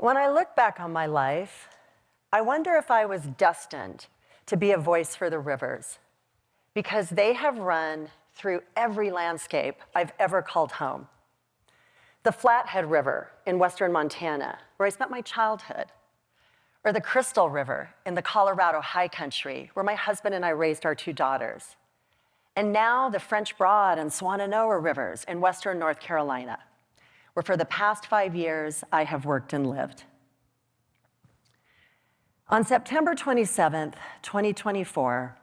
When I look back on my life, I wonder if I was destined to be a voice for the rivers, because they have run through every landscape I've ever called home. The Flathead River in western Montana, where I spent my childhood, or the Crystal River in the Colorado High Country, where my husband and I raised our 2 daughters. And now the French Broad and Swannanoa rivers in western North Carolina, where for the past 5 years I have worked and lived. On September 27th, 2024,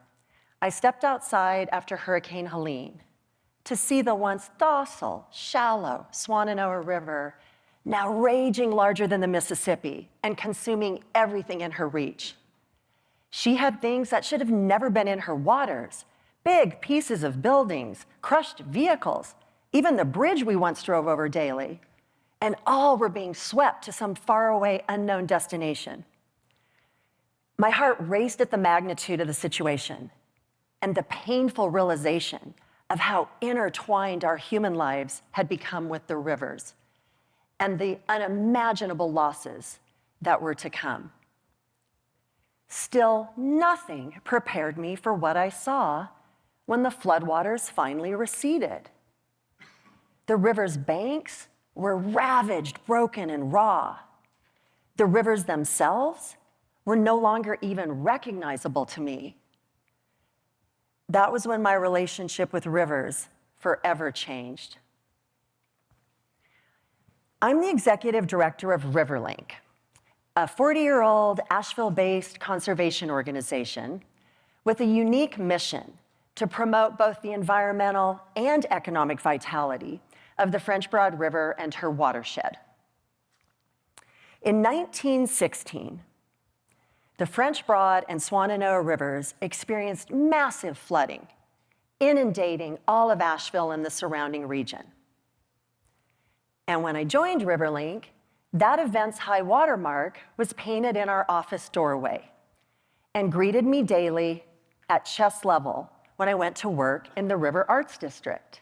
I stepped outside after Hurricane Helene to see the once docile, shallow Swannanoa River now raging larger than the Mississippi and consuming everything in her reach. She had things that should have never been in her waters: big pieces of buildings, crushed vehicles, even the bridge we once drove over daily, and all were being swept to some faraway, unknown destination. My heart raced at the magnitude of the situation and the painful realization of how intertwined our human lives had become with the rivers and the unimaginable losses that were to come. Still, nothing prepared me for what I saw when the floodwaters finally receded. The river's banks were ravaged, broken, and raw. The rivers themselves were no longer even recognizable to me. That was when my relationship with rivers forever changed. I'm the executive director of RiverLink, a 40-year-old Asheville-based conservation organization with a unique mission to promote both the environmental and economic vitality of the French Broad River and her watershed. In 1916, the French Broad and Swannanoa rivers experienced massive flooding, inundating all of Asheville and the surrounding region. And when I joined RiverLink, that event's high water mark was painted in our office doorway and greeted me daily at chest level when I went to work in the River Arts District.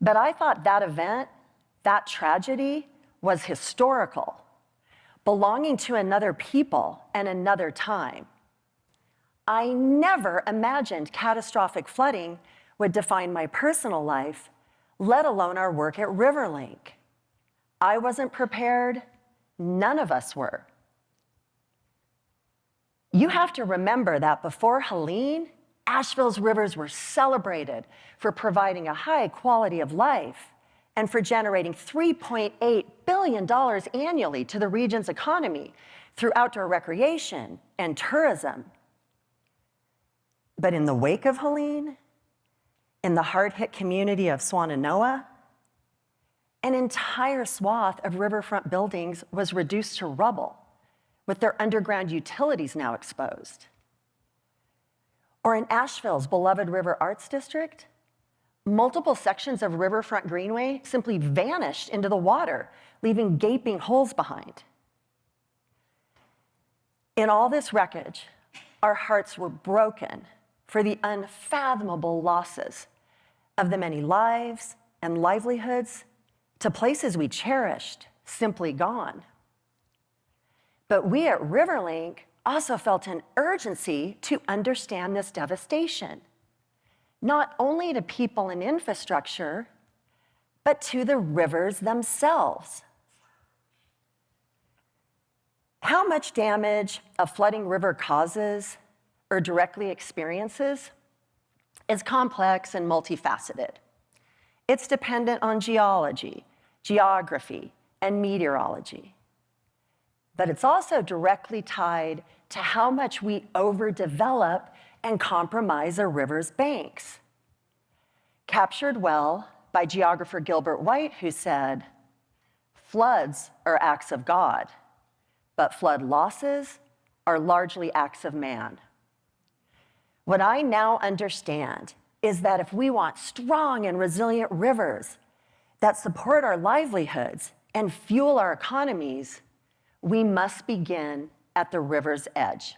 But I thought that event, that tragedy, was historical, belonging to another people and another time. I never imagined catastrophic flooding would define my personal life, let alone our work at RiverLink. I wasn't prepared, none of us were. You have to remember that before Helene, Asheville's rivers were celebrated for providing a high quality of life and for generating $3.8 billion annually to the region's economy through outdoor recreation and tourism. But in the wake of Helene, in the hard-hit community of Swannanoa, an entire swath of riverfront buildings was reduced to rubble, with their underground utilities now exposed. Or in Asheville's beloved River Arts District, multiple sections of Riverfront Greenway simply vanished into the water, leaving gaping holes behind. In all this wreckage, our hearts were broken for the unfathomable losses of the many lives and livelihoods to places we cherished simply gone. But we at RiverLink also felt an urgency to understand this devastation, not only to people and infrastructure, but to the rivers themselves. How much damage a flooding river causes or directly experiences is complex and multifaceted. It's dependent on geology, geography, and meteorology. But it's also directly tied to how much we overdevelop and compromise a river's banks. Captured well by geographer Gilbert White, who said, "Floods are acts of God, but flood losses are largely acts of man." What I now understand is that if we want strong and resilient rivers that support our livelihoods and fuel our economies, we must begin at the river's edge.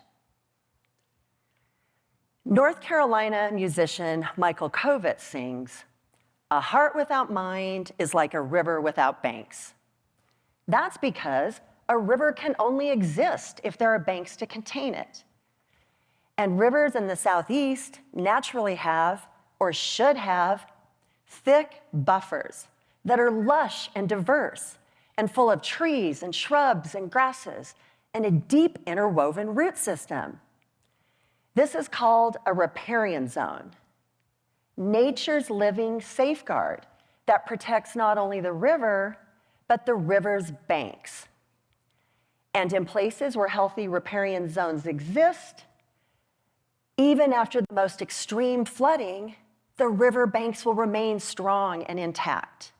North Carolina musician Michael Kovitz sings, "A heart without mind is like a river without banks. That's because a river can only exist if there are banks to contain it. And rivers in the Southeast naturally have, or should have, thick buffers that are lush and diverse and full of trees and shrubs and grasses and a deep interwoven root system. This is called a riparian zone, nature's living safeguard that protects not only the river, but the river's banks. And in places where healthy riparian zones exist, even after the most extreme flooding, the river banks will remain strong and intact.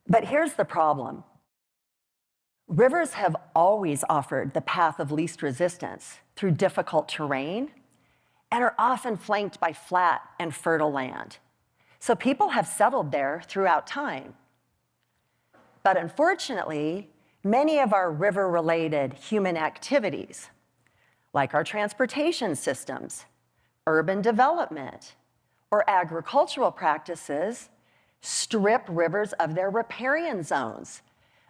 But here's the problem. Rivers have always offered the path of least resistance through difficult terrain and are often flanked by flat and fertile land. So people have settled there throughout time. But unfortunately, many of our river-related human activities, like our transportation systems, urban development, or agricultural practices, strip rivers of their riparian zones,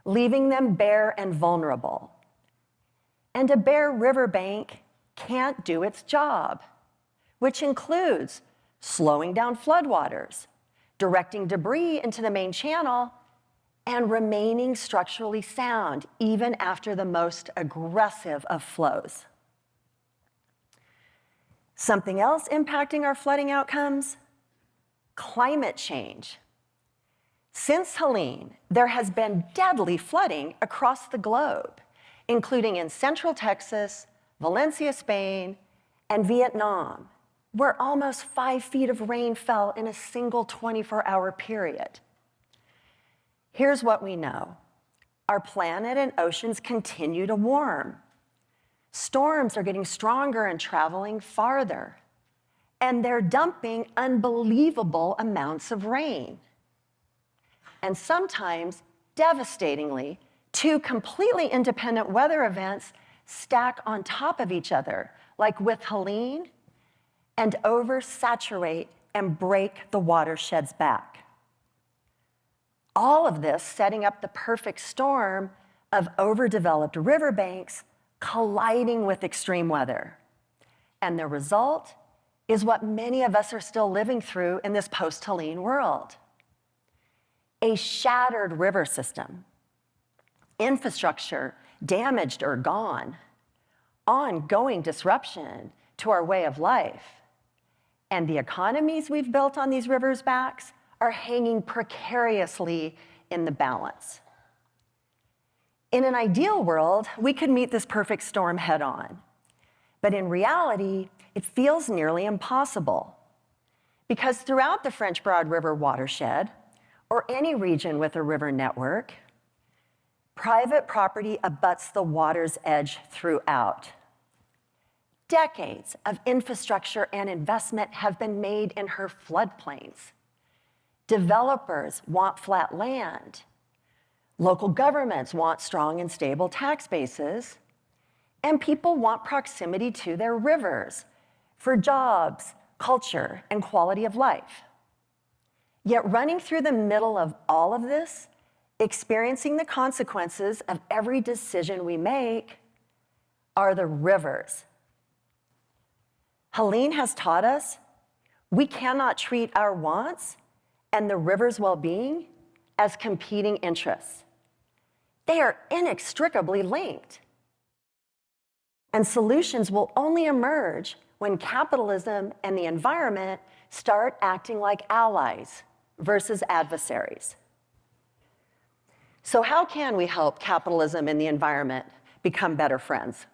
leaving them bare and vulnerable. And a bare riverbank can't do its job, which includes slowing down floodwaters, directing debris into the main channel, and remaining structurally sound even after the most aggressive of flows. Something else impacting our flooding outcomes? Climate change. Since Helene, there has been deadly flooding across the globe, including in Central Texas, Valencia, Spain, and Vietnam, where almost 5 feet of rain fell in a single 24-hour period. Here's what we know. Our planet and oceans continue to warm. Storms are getting stronger and traveling farther, and they're dumping unbelievable amounts of rain. And sometimes, devastatingly, 2 completely independent weather events stack on top of each other, like with Helene, and oversaturate and break the watershed's back. All of this setting up the perfect storm of overdeveloped riverbanks colliding with extreme weather. And the result is what many of us are still living through in this post-Helene world. A shattered river system, infrastructure damaged or gone, ongoing disruption to our way of life, and the economies we've built on these rivers' backs are hanging precariously in the balance. In an ideal world, we could meet this perfect storm head on. But in reality, it feels nearly impossible. Because throughout the French Broad River watershed, or any region with a river network, private property abuts the water's edge throughout. Decades of infrastructure and investment have been made in her floodplains. Developers want flat land. Local governments want strong and stable tax bases. And people want proximity to their rivers for jobs, culture, and quality of life. Yet running through the middle of all of this, experiencing the consequences of every decision we make, are the rivers. Helene has taught us we cannot treat our wants and the river's well-being as competing interests. They are inextricably linked. And solutions will only emerge when capitalism and the environment start acting like allies versus adversaries. So how can we help capitalism and the environment become better friends?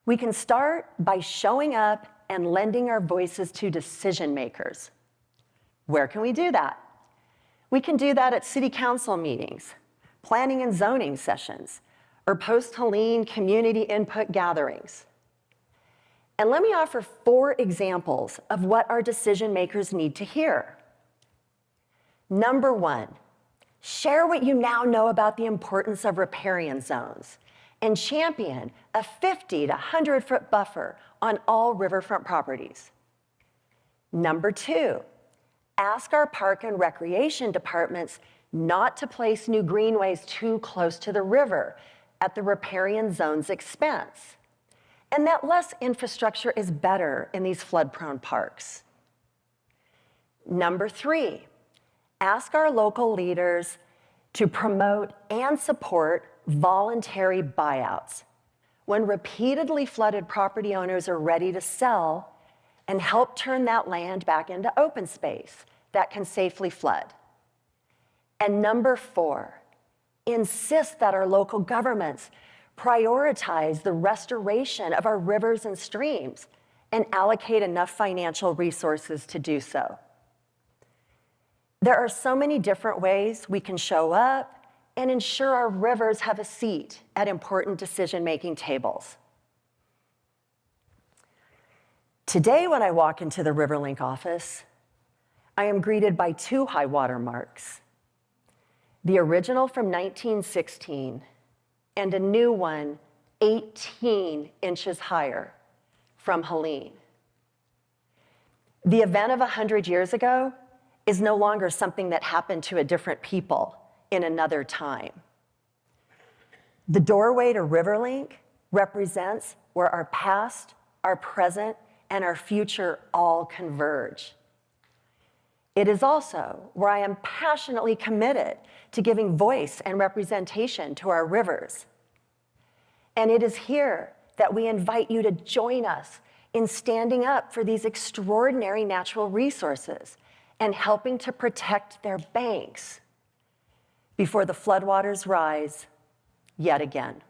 We can start by showing up and lending our voices to decision makers. Where can we do that? We can do that at city council meetings, planning and zoning sessions, or post-Helene community input gatherings. And let me offer 4 examples of what our decision makers need to hear. Number 1, share what you now know about the importance of riparian zones and champion a 50 to 100-foot buffer on all riverfront properties. Number 2, ask our park and recreation departments not to place new greenways too close to the river at the riparian zone's expense, and that less infrastructure is better in these flood-prone parks. Number 3, ask our local leaders to promote and support voluntary buyouts when repeatedly flooded property owners are ready to sell, and help turn that land back into open space that can safely flood. And number 4, insist that our local governments prioritize the restoration of our rivers and streams and allocate enough financial resources to do so. There are so many different ways we can show up and ensure our rivers have a seat at important decision-making tables. Today, when I walk into the RiverLink office, I am greeted by 2 high water marks. The original from 1916 and a new one 18 inches higher from Helene. The event of 100 years ago is no longer something that happened to a different people in another time. The doorway to RiverLink represents where our past, our present, and our future all converge. It is also where I am passionately committed to giving voice and representation to our rivers. And it is here that we invite you to join us in standing up for these extraordinary natural resources and helping to protect their banks before the floodwaters rise yet again.